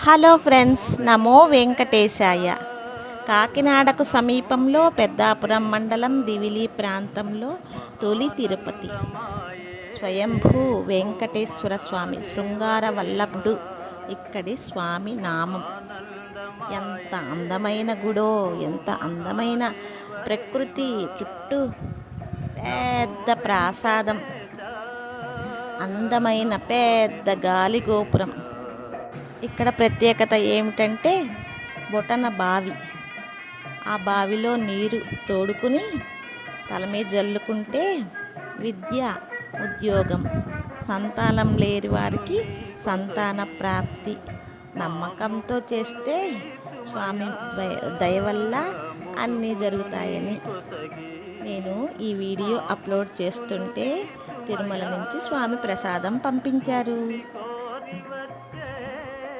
Hello friends, నమో వెంకటేశాయ. కాకినాడకు సమీపంలో పెద్దాపురం మండలం దివిలి ప్రాంతంలో తొలి తిరుపతి స్వయంభూ వెంకటేశ్వర స్వామి శృంగార వల్లభుడు ఇక్కడి స్వామి నామం. ఎంత అందమైన గుడో, ఎంత అందమైన ప్రకృతి చుట్టూ పెద్ద ప్రాసాదం, అందమైన పెద్ద గాలి గోపురం. ఇక్కడ ప్రత్యేకత ఏమిటంటే బొటన బావి. ఆ బావిలో నీరు తోడుకుని తల మీద జల్లుకుంటే విద్య, ఉద్యోగం, సంతానం లేని వారికి సంతాన ప్రాప్తి, నమ్మకంతో చేస్తే స్వామి దయ వల్ల అన్నీ జరుగుతాయని నేను ఈ వీడియో అప్లోడ్ చేస్తుంటే తిరుమల నుంచి స్వామి ప్రసాదం పంపించారు.